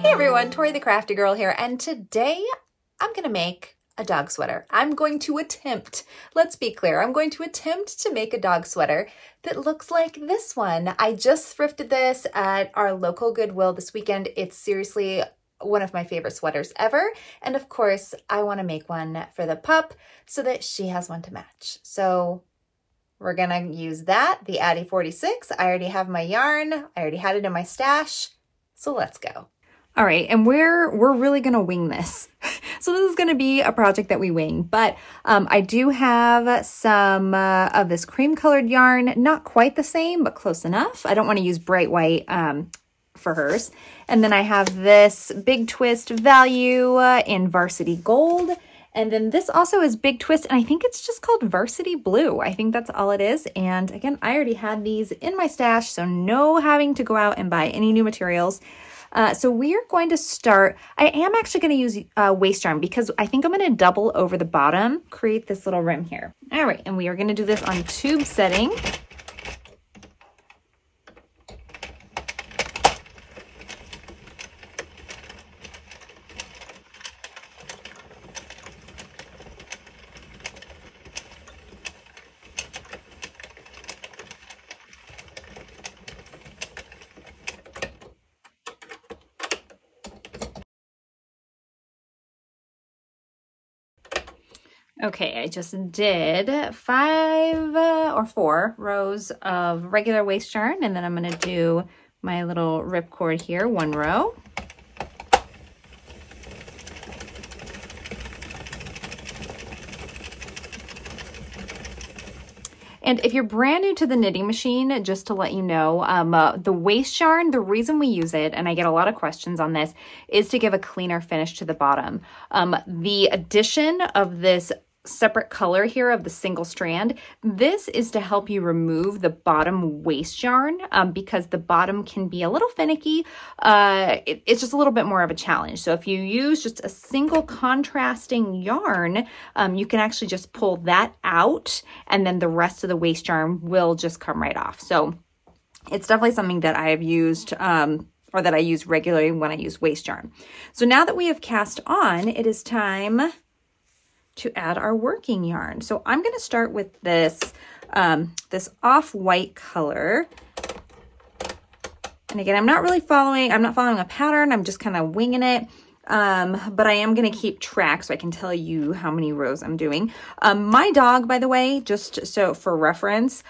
Hey everyone, Tori the Crafty Girl here, and today I'm gonna make a dog sweater. I'm going to attempt, let's be clear, I'm going to attempt to make a dog sweater that looks like this one. I just thrifted this at our local Goodwill this weekend. It's seriously one of my favorite sweaters ever. And of course, I wanna make one for the pup so that she has one to match. So we're gonna use that, the Addy 46. I already have my yarn. I already had it in my stash. So let's go. All right, and we're really gonna wing this. So this is gonna be a project that we wing, but I do have some of this cream colored yarn, not quite the same, but close enough. I don't wanna use bright white for hers. And then I have this Big Twist Value in Varsity Gold. And then this also is Big Twist, and I think it's just called Varsity Blue. I think that's all it is. And again, I already had these in my stash, so no having to go out and buy any new materials. So we are going to start, I am actually going to use waist yarn because I think I'm going to double over the bottom, create this little rim here. All right, and we are going to do this on tube setting. Okay, I just did 5 or 4 rows of regular waist yarn, and then I'm going to do my little ripcord here, 1 row. And if you're brand new to the knitting machine, just to let you know, the waist yarn, the reason we use it, and I get a lot of questions on this, is to give a cleaner finish to the bottom. The addition of this separate color here of the single strand, this is to help you remove the bottom waist yarn because the bottom can be a little finicky. It's just a little bit more of a challenge. So if you use just a single contrasting yarn, you can actually just pull that out and then the rest of the waist yarn will just come right off. So it's definitely something that I have used or that I use regularly when I use waist yarn. So now that we have cast on, it is time to add our working yarn. So I'm going to start with this, this off-white color. And again, I'm not following a pattern. I'm just kind of winging it. But I am going to keep track so I can tell you how many rows I'm doing. My dog, by the way, just so for reference,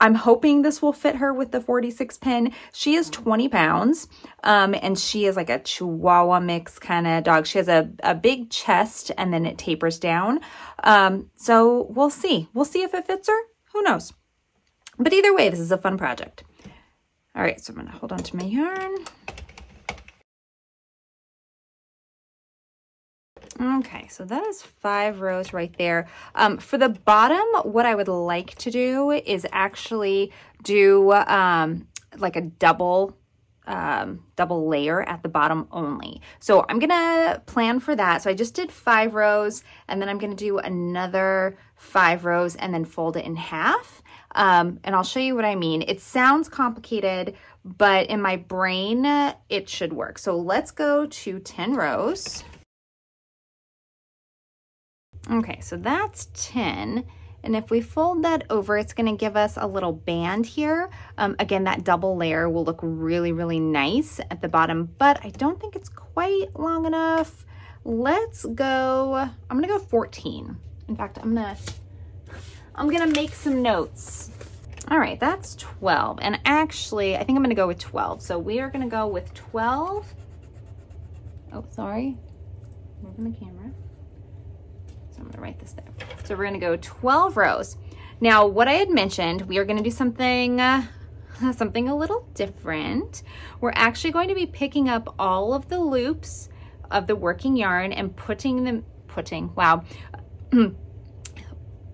I'm hoping this will fit her with the 46 pin. She is 20 pounds, and she is like a Chihuahua mix kind of dog. She has a big chest, and then it tapers down. So we'll see. We'll see if it fits her. Who knows? But either way, this is a fun project. All right, so I'm going to hold on to my yarn. Okay, so that is 5 rows right there. For the bottom, what I would like to do is actually do like a double layer at the bottom only. So I'm gonna plan for that. So I just did 5 rows, and then I'm gonna do another 5 rows and then fold it in half. And I'll show you what I mean. It sounds complicated, but in my brain, it should work. So let's go to 10 rows. Okay, so that's 10. And if we fold that over, it's going to give us a little band here. Again, that double layer will look really, really nice at the bottom, but I don't think it's quite long enough. Let's go, I'm going to go 14. In fact, I'm going to make some notes. All right, that's 12. And actually, I think I'm going to go with 12. So we are going to go with 12. Oh, sorry. Moving the camera. So I'm going to write this there. So we're going to go 12 rows. Now, what I had mentioned, we are going to do something a little different. We're actually going to be picking up all of the loops of the working yarn and wow,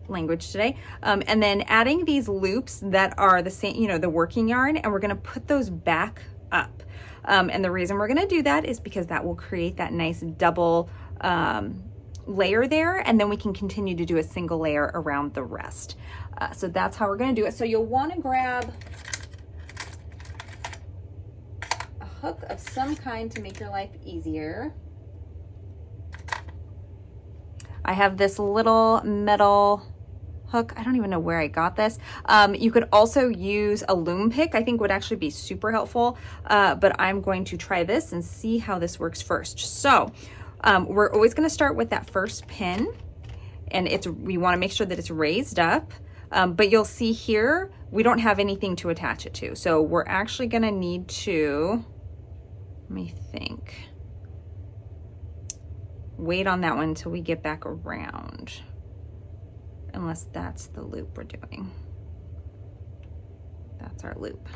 language today, and then adding these loops that are the same, the working yarn, and we're going to put those back up. And the reason we're going to do that is because that will create that nice double layer there, and then we can continue to do a single layer around the rest. So that's how we're going to do it. So you'll want to grab hook of some kind to make your life easier. I have this little metal hook. I don't even know where I got this. You could also use a loom pick. I think would actually be super helpful, but I'm going to try this and see how this works first. So we're always going to start with that first pin, and we want to make sure that it's raised up, but you'll see here we don't have anything to attach it to. So we're actually going to need to, let me think, wait on that one until we get back around. Unless that's the loop we're doing. That's our loop.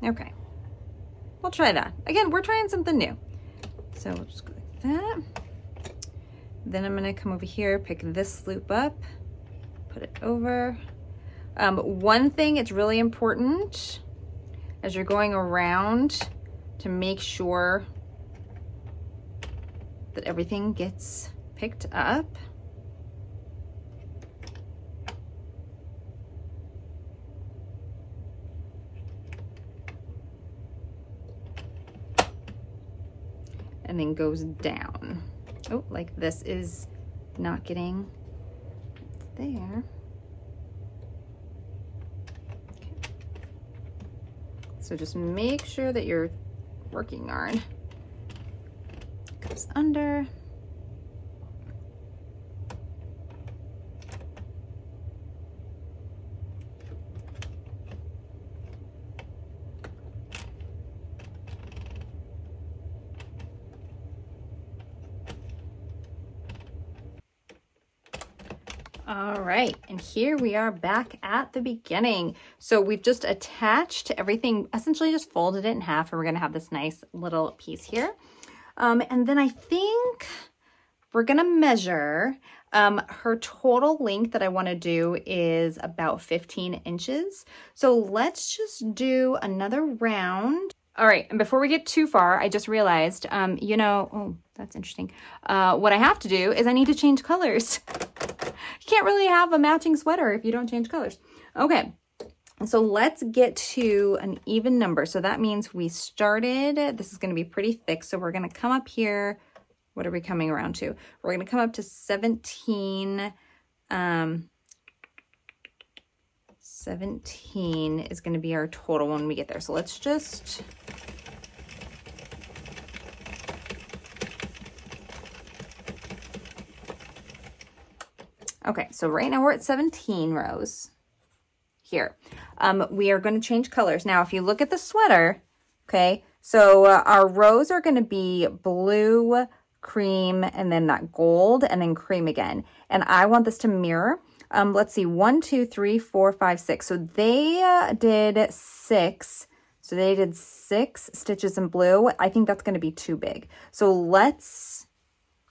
Okay, we'll try that. Again, we're trying something new. So we'll just go like that. Then I'm gonna come over here, pick this loop up, put it over. One thing, it's really important as you're going around to make sure that everything gets picked up. And then goes down. Oh, like this is not getting there. Okay. So just make sure that your working yarn goes under. All right, and here we are back at the beginning. So we've just attached everything, essentially just folded it in half, and we're gonna have this nice little piece here. And then I think we're gonna measure, her total length that I wanna do is about 15 inches. So let's just do another round. All right, and before we get too far, I just realized, you know, oh, that's interesting. What I have to do is I need to change colors. You can't really have a matching sweater if you don't change colors. Okay, so let's get to an even number. So that means we started, this is gonna be pretty thick, so we're gonna come up here. What are we coming around to? We're gonna come up to 17. 17 is gonna be our total when we get there. So let's just, okay, so right now we're at 17 rows here. We are going to change colors. Now, if you look at the sweater, okay, so our rows are going to be blue, cream, and then that gold, and then cream again. And I want this to mirror. Let's see, 1, 2, 3, 4, 5, 6. So they did 6. So they did 6 stitches in blue. I think that's going to be too big. So let's,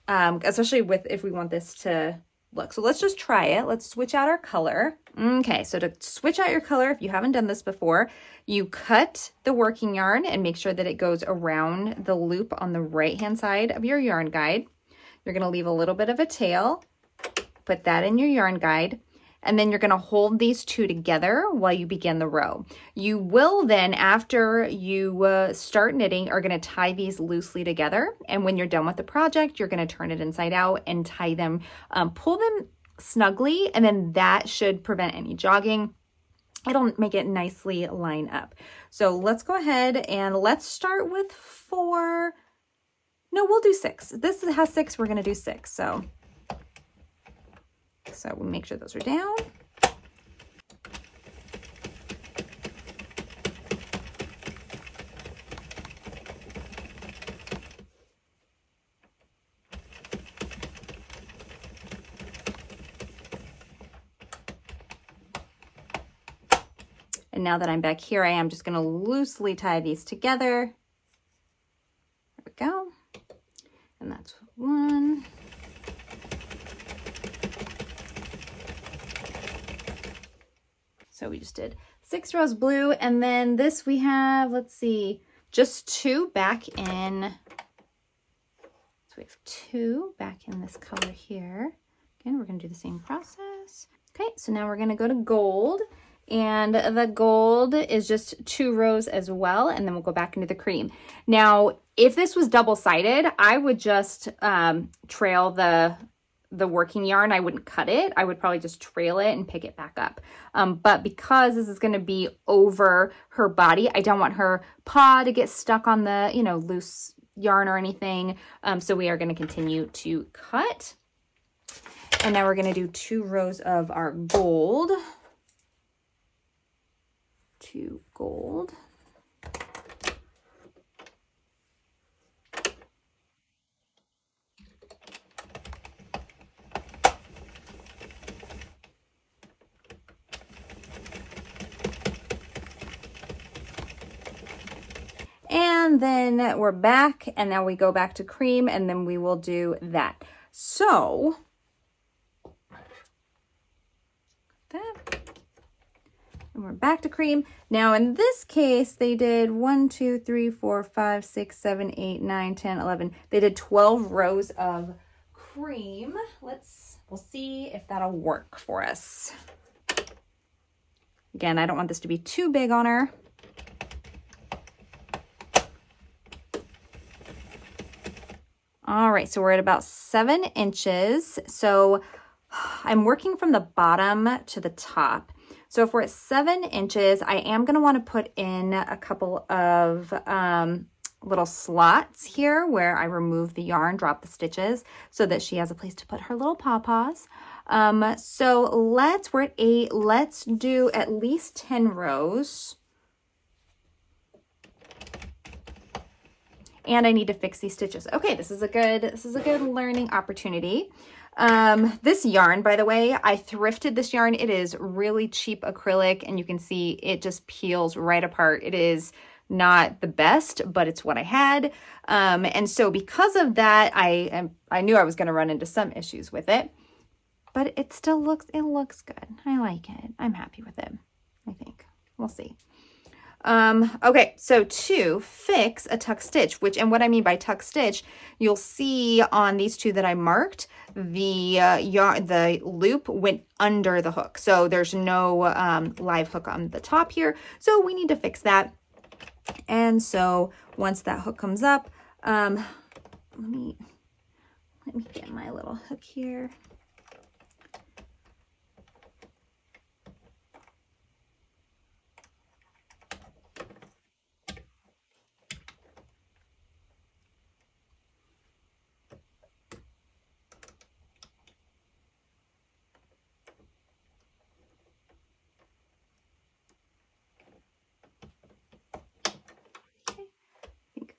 especially with, if we want this to look. So let's just try it. Let's switch out our color. Okay, so to switch out your color, if you haven't done this before, you cut the working yarn and make sure that it goes around the loop on the right-hand side of your yarn guide. You're gonna leave a little bit of a tail, put that in your yarn guide, and then you're gonna hold these two together while you begin the row. You will then, after you start knitting, are gonna tie these loosely together. And when you're done with the project, you're gonna turn it inside out and tie them, pull them snugly, and then that should prevent any jogging. It'll make it nicely line up. So let's go ahead and let's start with 4. No, we'll do 6. This has 6, we're gonna do 6, so we make sure those are down. And now that I'm back here, I am just gonna loosely tie these together. There we go. And that's 1. So we just did 6 rows blue, and then this we have, let's see, just 2 back in. So we have 2 back in this color here. Again, we're gonna do the same process. Okay, so now we're gonna go to gold, And the gold is just 2 rows as well, and then we'll go back into the cream. Now, if this was double-sided, I would just trail the working yarn. I wouldn't cut it. I would probably just trail it and pick it back up. But because this is gonna be over her body, I don't want her paw to get stuck on the, you know, loose yarn or anything. So we are gonna continue to cut. And now we're gonna do 2 rows of our gold. 2 gold. And then we're back, and now we go back to cream, and then we will do that. So and we're back to cream. Now in this case, they did 1, 2, 3, 4, 5, 6, 7, 8, 9, 10, 11. They did 12 rows of cream. We'll see if that'll work for us. Again, I don't want this to be too big on her. All right, so we're at about 7 inches. So I'm working from the bottom to the top. So if we're at 7 inches, I am gonna wanna put in a couple of little slots here where I remove the yarn, drop the stitches so that she has a place to put her little pawpaws. So we're at 8, let's do at least 10 rows. And I need to fix these stitches. Okay, this is a good learning opportunity. This yarn, by the way, I thrifted this yarn. It is really cheap acrylic, and you can see it just peels right apart. It is not the best, but it's what I had. And so because of that, I knew I was gonna run into some issues with it, but it still looks good. I like it. I'm happy with it, I think. We'll see. Okay, so to fix a tuck stitch, and what I mean by tuck stitch, you'll see on these 2 that I marked, the loop went under the hook. So there's no live hook on the top here. So we need to fix that. And so once that hook comes up, let me get my little hook here.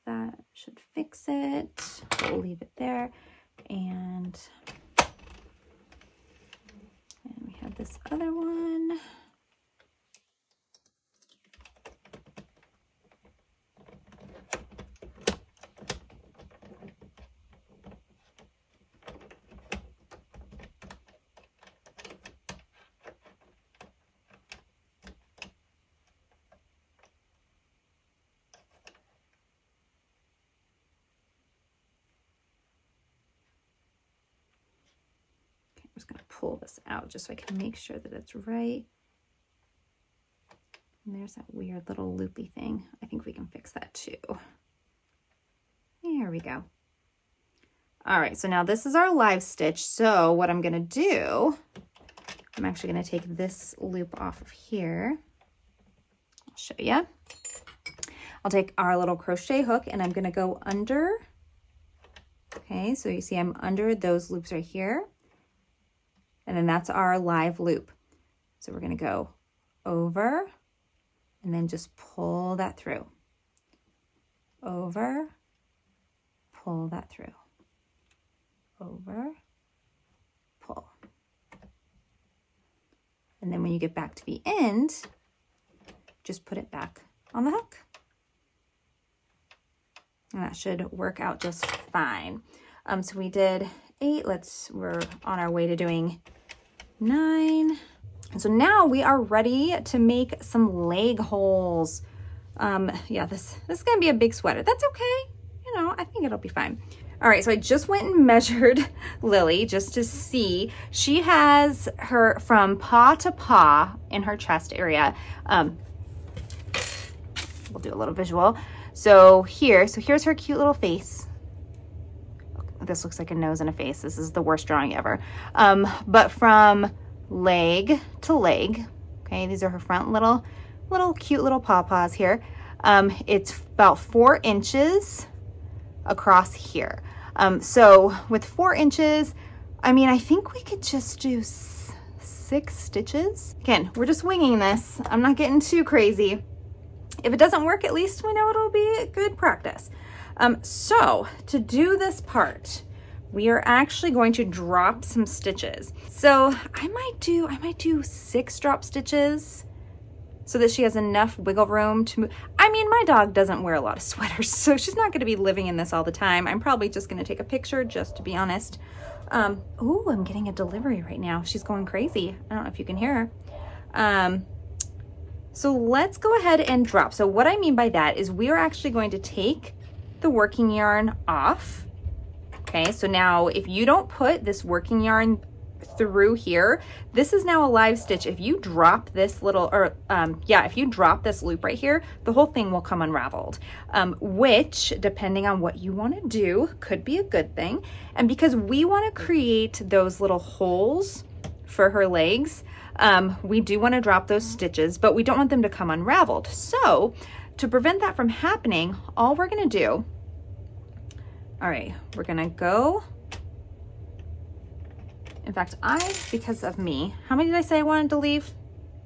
That should fix it. We'll leave it there. And we have this other one. I'm just going to pull this out just so I can make sure that it's right. And there's that weird little loopy thing. I think we can fix that too. There we go. All right, so now this is our live stitch. So what I'm going to do, I'm actually going to take this loop off of here. I'll show you. I'll take our little crochet hook and I'm going to go under. Okay, so you see I'm under those loops right here. And then that's our live loop. So we're going to go over and then just pull that through. Over, pull that through. Over, pull. And then when you get back to the end, just put it back on the hook. And that should work out just fine. So we did 8, we're on our way to doing 9. So now we are ready to make some leg holes. Yeah, this is gonna be a big sweater. That's okay. You know, I think it'll be fine. All right, so I just went and measured Lily just to see. She has her from paw to paw in her chest area. We'll do a little visual. So here's her cute little face. This looks like a nose and a face. This is the worst drawing ever. But from leg to leg, okay, these are her front little cute little paws here. It's about 4 inches across here. So with 4 inches, I mean, I think we could just do 6 stitches. Again, we're just winging this. I'm not getting too crazy. If it doesn't work, at least we know it'll be a good practice. So to do this part, we are actually going to drop some stitches. So I might do 6 drop stitches so that she has enough wiggle room to move. I mean, my dog doesn't wear a lot of sweaters, so she's not gonna be living in this all the time. I'm probably just gonna take a picture just to be honest. Ooh, I'm getting a delivery right now. She's going crazy. I don't know if you can hear her. So let's go ahead and drop. So what I mean by that is we are actually going to take the working yarn off. Okay, so now if you don't put this working yarn through here, this is now a live stitch. If you drop this little, if you drop this loop right here, the whole thing will come unraveled, which depending on what you want to do could be a good thing. And because we want to create those little holes for her legs, we do want to drop those stitches, but we don't want them to come unraveled. So to prevent that from happening, all we're going to do, all right, we're going to go, in fact, because of me, how many did I say I wanted to leave?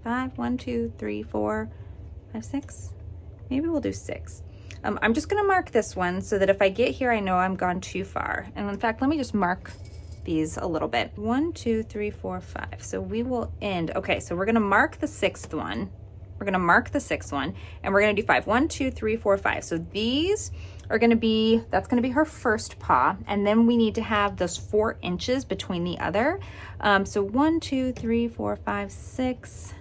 5, 1, 2, 3, 4, 5, 6. Maybe we'll do 6. I'm just gonna mark this one so that if I get here, I know I'm gone too far. And in fact, let me just mark these a little bit. 1, 2, 3, 4, 5. So we will end. Okay, so we're gonna mark the 6th one. We're gonna mark the 6th one, and we're gonna do 5. 1, 2, 3, 4, 5. So these are gonna be, that's gonna be her first paw, and then we need to have those 4 inches between the other. So 1, 2, 3, 4, 5, 6.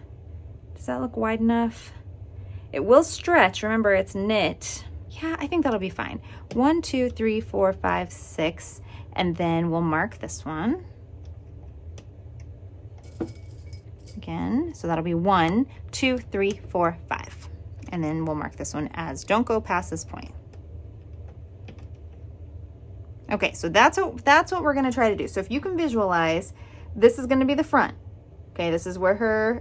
Does that look wide enough? It will stretch. Remember, it's knit. Yeah, I think that'll be fine. 1, 2, 3, 4, 5, 6, and then we'll mark this one. Again, so that'll be 1, 2, 3, 4, 5. And then we'll mark this one as don't go past this point. Okay, so that's what we're gonna try to do. So if you can visualize, this is gonna be the front. Okay, this is where her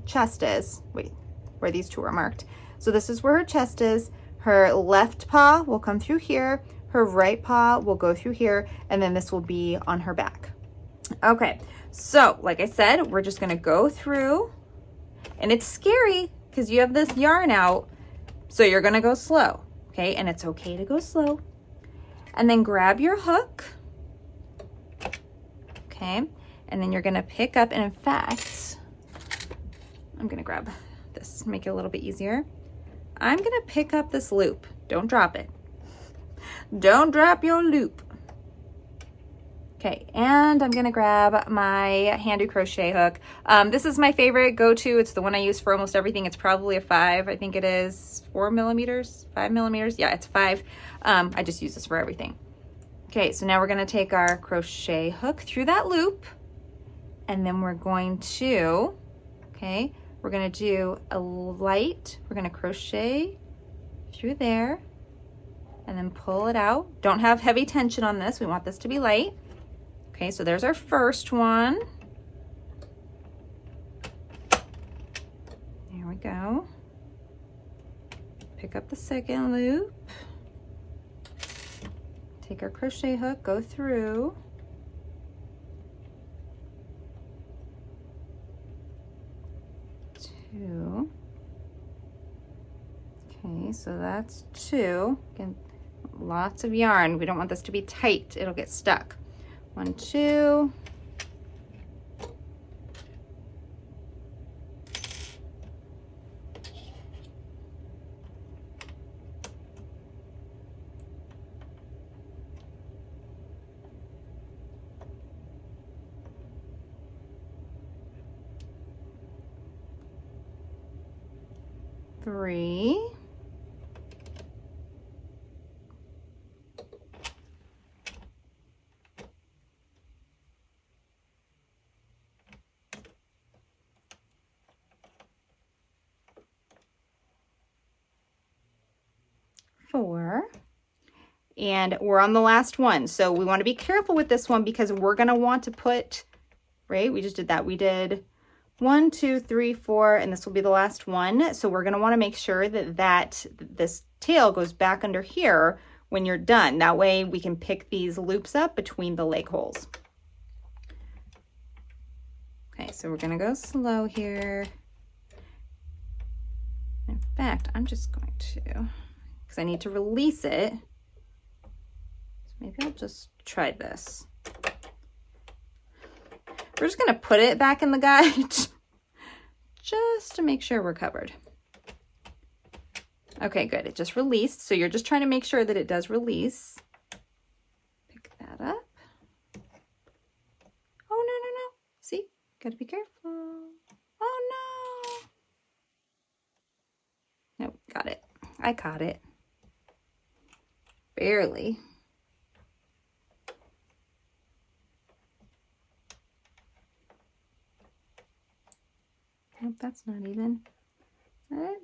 chest is. Wait, where these two are marked. So this is where her chest is. Her left paw will come through here. Her right paw will go through here, and then this will be on her back. Okay, so like I said, we're just gonna go through, and it's scary because you have this yarn out, so you're gonna go slow, okay? And it's okay to go slow. And then grab your hook, okay? And then you're gonna pick up, and in fact, I'm gonna grab this, make it a little bit easier. I'm gonna pick up this loop. Don't drop it. Don't drop your loop. Okay, and I'm gonna grab my handy crochet hook. This is my favorite go-to. It's the one I use for almost everything. It's probably a 5. I think it is 4 millimeters, 5 millimeters. Yeah, it's 5. I just use this for everything. Okay, so now we're gonna take our crochet hook through that loop, and then we're going to, okay, we're gonna do a light, we're gonna crochet through there, and then pull it out. Don't have heavy tension on this. We want this to be light. Okay, so there's our first one. There we go. Pick up the second loop. Take our crochet hook, go through. Two. Okay, so that's 2. Again, lots of yarn. We don't want this to be tight. It'll get stuck. 1, 2. 4. And we're on the last one. So we want to be careful with this one because we're going to want to put, right? We just did that. We did 1, 2, 3, 4, and this will be the last one. So we're going to want to make sure that this tail goes back under here when you're done. That way we can pick these loops up between the leg holes. Okay, so we're going to go slow here. In fact, I'm just going to, because I need to release it. So maybe I'll just try this. We're just going to put it back in the guide just to make sure we're covered. Okay, good. It just released. So you're just trying to make sure that it does release. Pick that up. Oh, no, no, no. See? Gotta be careful. Oh, no. Nope, got it. I caught it. Barely. Nope, that's not even. Is that it?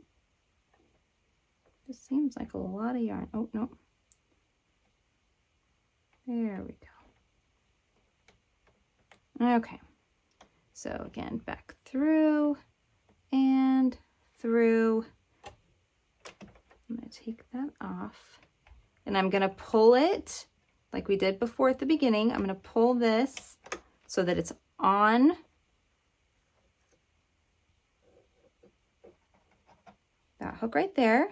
This seems like a lot of yarn. Oh, no. There we go. Okay. So again, back through and through. I'm going to take that off. And I'm going to pull it like we did before at the beginning. I'm going to pull this so that it's on that hook right there.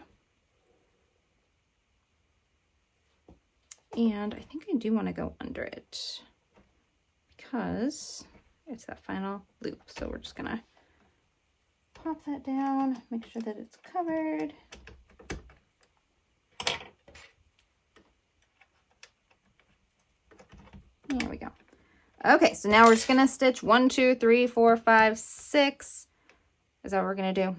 And I think I do want to go under it because it's that final loop. So we're just gonna pop that down, make sure that it's covered. There we go. Okay, so now we're just gonna stitch 1, 2, 3, 4, 5, 6. Is that what we're gonna do?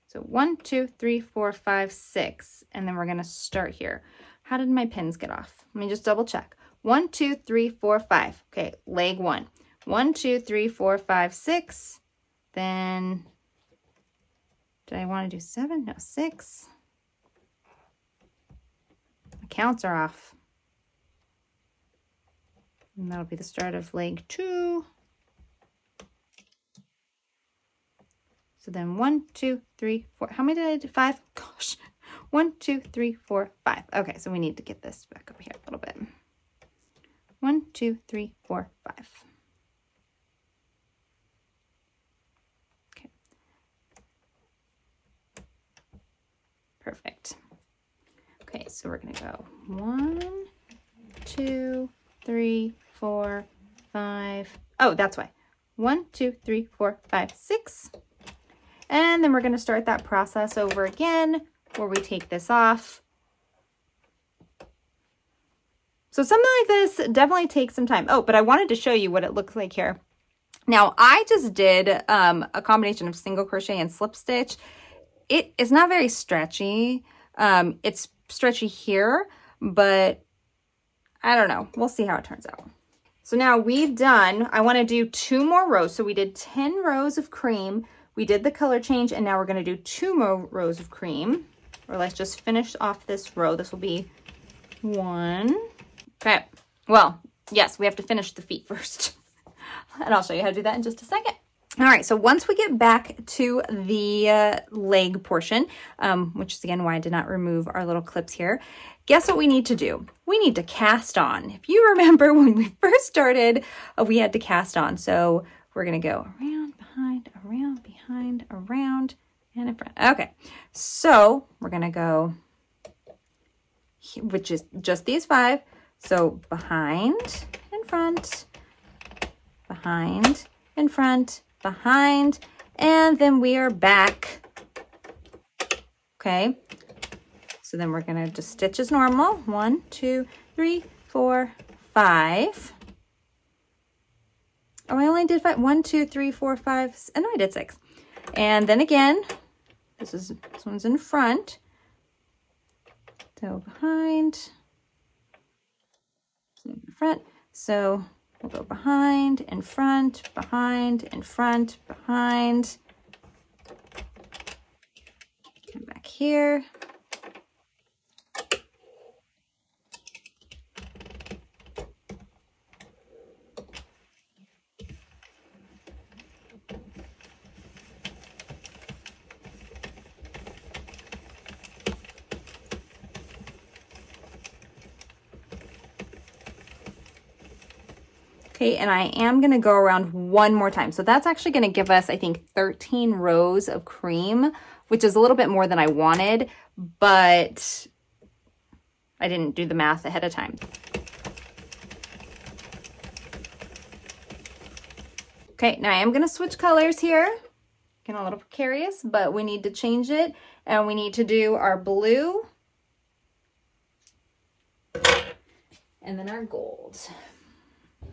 So 1, 2, 3, 4, 5, 6, and then we're gonna start here. How did my pins get off? Let me just double check. 1, 2, 3, 4, 5. Okay, leg 1. 1, 2, 3, 4, 5, 6. Then, did I want to do 7? No, 6. The counts are off. And that'll be the start of leg 2. So then 1, 2, 3, 4. How many did I do? 5? Gosh. 1, 2, 3, 4, 5. Okay, so we need to get this back up here a little bit. 1, 2, 3, 4, 5. Okay. Perfect. Okay, so we're going to go 1, 2, 3, 4, 5. Oh, that's why. 1, 2, 3, 4, 5, 6. And then we're going to start that process over again where we take this off. So something like this definitely takes some time. Oh, but I wanted to show you what it looks like here. Now, I just did a combination of single crochet and slip stitch. It is not very stretchy. It's stretchy here, but I don't know. We'll see how it turns out. So now we've done, I want to do 2 more rows. So we did 10 rows of cream. We did the color change, and now we're going to do 2 more rows of cream. Or let's just finish off this row. This will be 1. Okay. Well, yes, we have to finish the feet first. And I'll show you how to do that in just a second. All right, so once we get back to the leg portion, which is again why I did not remove our little clips here, guess what we need to do? We need to cast on. If you remember when we first started, we had to cast on. So we're going to go around, behind, around, behind, around, and in front. Okay, so we're going to go, which is just these 5. So behind, in front, behind, in front, behind, and then we are back. Okay, so then we're gonna just stitch as normal. 1, 2, 3, 4, 5. Oh, I only did 5. 1, 2, 3, 4, 5. Oh, no, I did 6. And then again, this one's in front. So behind, in front. So we'll go behind, in front, behind, in front, behind. Come back here. Okay, and I am gonna go around one more time. So that's actually gonna give us, I think, 13 rows of cream, which is a little bit more than I wanted, but I didn't do the math ahead of time. Okay, now I am gonna switch colors here. Getting a little precarious, but we need to change it, and we need to do our blue and then our gold.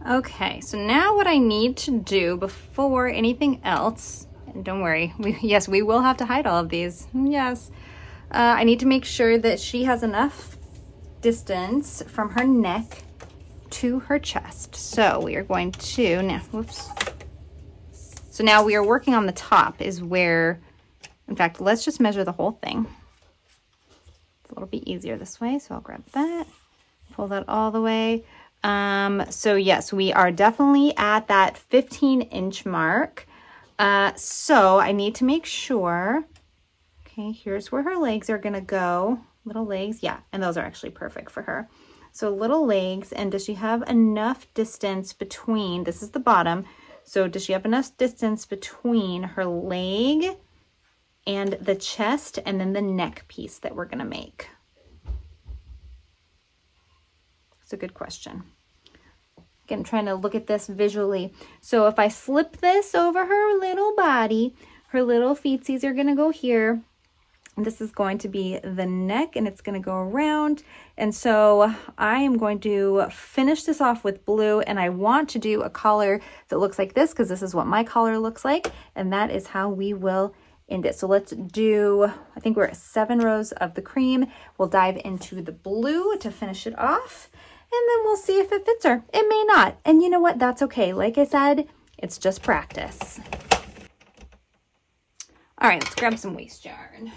Okay, so now what I need to do before anything else, and don't worry, yes, we will have to hide all of these, yes. I need to make sure that she has enough distance from her neck to her chest. So we are going to, now, whoops. So now we are working on the top is where, in fact, let's just measure the whole thing. It's a little bit easier this way, so I'll grab that, pull that all the way. So yes, we are definitely at that 15-inch mark. So I need to make sure, okay, here's where her legs are gonna go. Little legs, yeah, and those are actually perfect for her. So little legs, and does she have enough distance between, this is the bottom, so does she have enough distance between her leg and the chest and then the neck piece that we're gonna make? That's a good question. Again, trying to look at this visually. So if I slip this over her little body, her little feetsies are gonna go here. And this is going to be the neck, and it's going to go around. And so I am going to finish this off with blue, and I want to do a collar that looks like this because this is what my collar looks like, and that is how we will end it. So let's do, I think we're at 7 rows of the cream. We'll dive into the blue to finish it off, and then we'll see if it fits her. It may not, and you know what? That's okay. Like I said, it's just practice. All right, let's grab some waste yarn.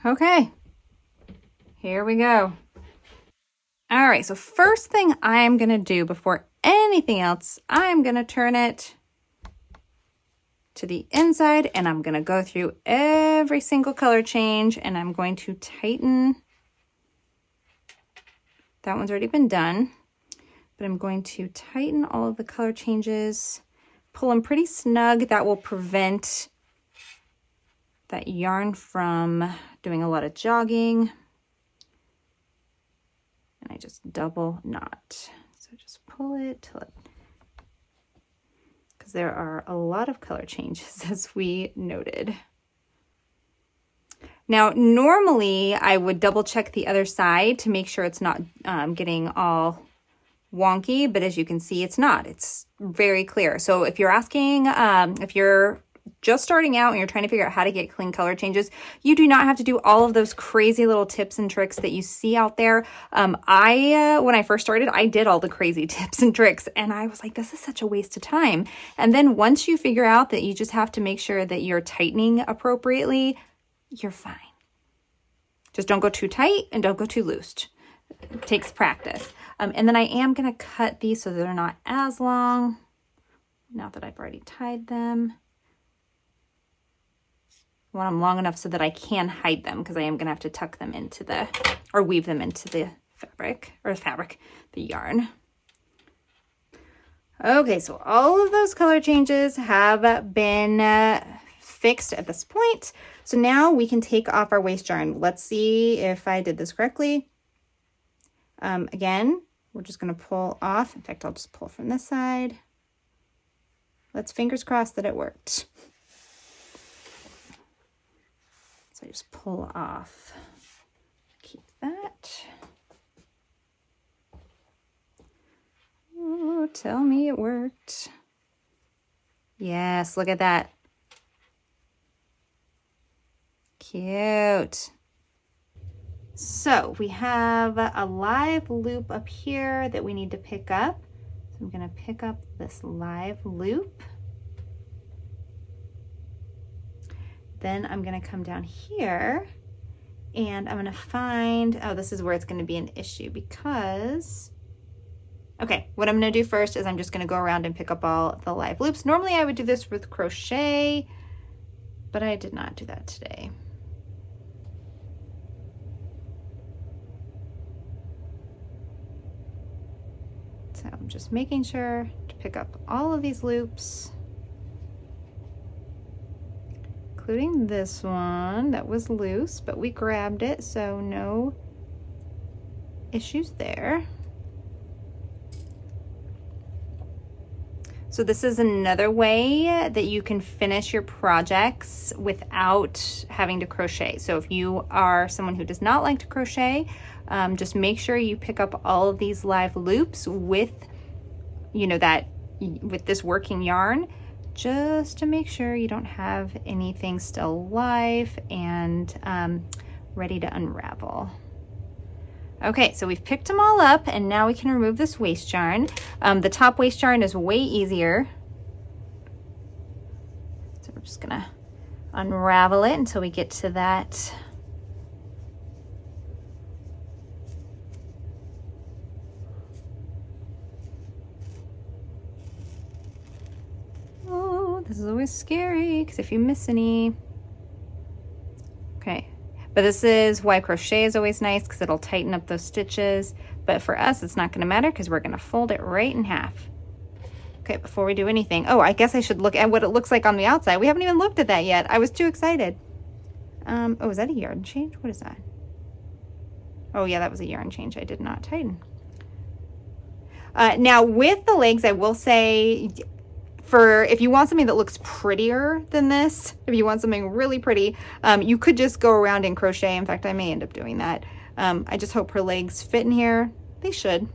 Okay, here we go. All right, so first thing I'm gonna do before anything else, I'm gonna turn it to the inside, and I'm gonna go through every single color change, and I'm going to tighten. That one's already been done, but I'm going to tighten all of the color changes, pull them pretty snug. That will prevent that yarn from doing a lot of jogging. And I just double knot. So just pull it till it, because there are a lot of color changes as we noted. Now, normally I would double check the other side to make sure it's not getting all wonky, but as you can see, it's not. It's very clear. So if you're asking, if you're just starting out and you're trying to figure out how to get clean color changes, you do not have to do all of those crazy little tips and tricks that you see out there. When I first started, I did all the crazy tips and tricks, and I was like, this is such a waste of time. And then once you figure out that you just have to make sure that you're tightening appropriately, you're fine. Just don't go too tight and don't go too loose. It takes practice. And then I am going to cut these so they're not as long, now that I've already tied them. I want them long enough so that I can hide them, because I am going to have to tuck them into the, or weave them into the the yarn. Okay, so all of those color changes have been fixed at this point. So now we can take off our waste yarn. Let's see if I did this correctly. Again, we're just going to pull off. In fact, I'll just pull from this side. Let's fingers crossed that it worked. So I just pull off, keep that. Oh, tell me it worked. Yes, look at that. Cute. So we have a live loop up here that we need to pick up. So I'm going to pick up this live loop. Then I'm gonna come down here and I'm gonna find, oh, this is where it's gonna be an issue because, okay, what I'm gonna do first is I'm just gonna go around and pick up all the live loops. Normally I would do this with crochet, but I did not do that today. So I'm just making sure to pick up all of these loops, including this one that was loose, but we grabbed it, so no issues there. So this is another way that you can finish your projects without having to crochet. So if you are someone who does not like to crochet, just make sure you pick up all of these live loops with, you know, with this working yarn, just to make sure you don't have anything still live and ready to unravel. Okay, so we've picked them all up and now we can remove this waste yarn. The top waste yarn is way easier. So we're just gonna unravel it until we get to that. Oh, this is always scary because if you miss any. Okay. But this is why crochet is always nice because it'll tighten up those stitches. But for us, it's not going to matter because we're going to fold it right in half. Okay, before we do anything. Oh, I guess I should look at what it looks like on the outside. We haven't even looked at that yet. I was too excited. Oh, is that a yarn change? What is that? Oh, yeah, that was a yarn change. I did not tighten. Now, with the legs, I will say, if you want something that looks prettier than this, if you want something really pretty, you could just go around and crochet. In fact, I may end up doing that. I just hope her legs fit in here. They should.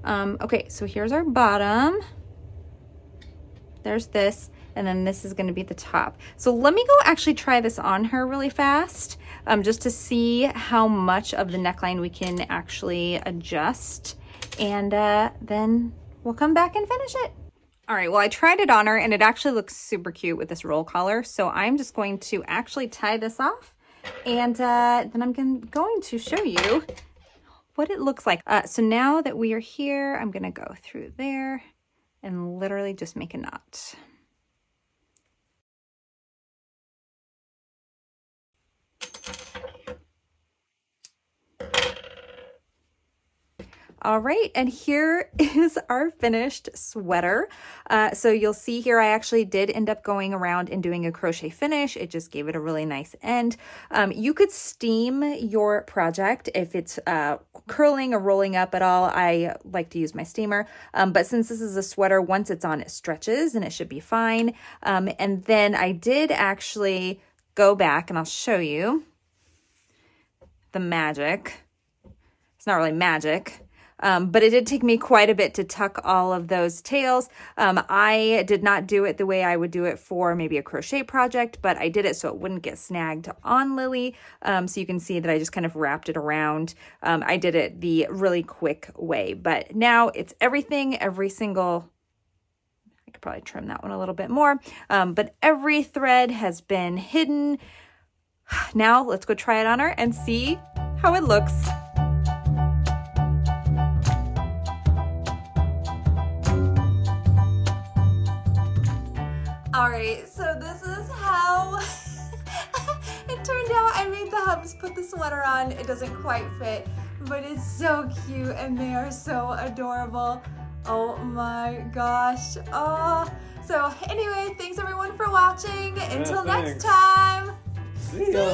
Okay, so here's our bottom. There's this, and then this is going to be the top. So let me go actually try this on her really fast, just to see how much of the neckline we can actually adjust, and then we'll come back and finish it. All right, well, I tried it on her and it actually looks super cute with this roll collar. So I'm just going to actually tie this off and then I'm going to show you what it looks like. So now that we are here, I'm gonna go through there and literally just make a knot. All right, and here is our finished sweater. So you'll see here, I actually did end up going around and doing a crochet finish. It just gave it a really nice end. You could steam your project if it's curling or rolling up at all. I like to use my steamer, but since this is a sweater, once it's on, it stretches and it should be fine. And then I did actually go back and I'll show you the magic. It's not really magic. But it did take me quite a bit to tuck all of those tails. I did not do it the way I would do it for maybe a crochet project, but I did it so it wouldn't get snagged on Lily. So you can see that I just kind of wrapped it around. I did it the really quick way, but now it's everything, every single, I could probably trim that one a little bit more, but every thread has been hidden. Now let's go try it on her and see how it looks. All right, so this is how it turned out. I made the hubs put the sweater on. It doesn't quite fit, but it's so cute and they are so adorable. Oh my gosh. Oh, so anyway, thanks everyone for watching. Until next time. See ya.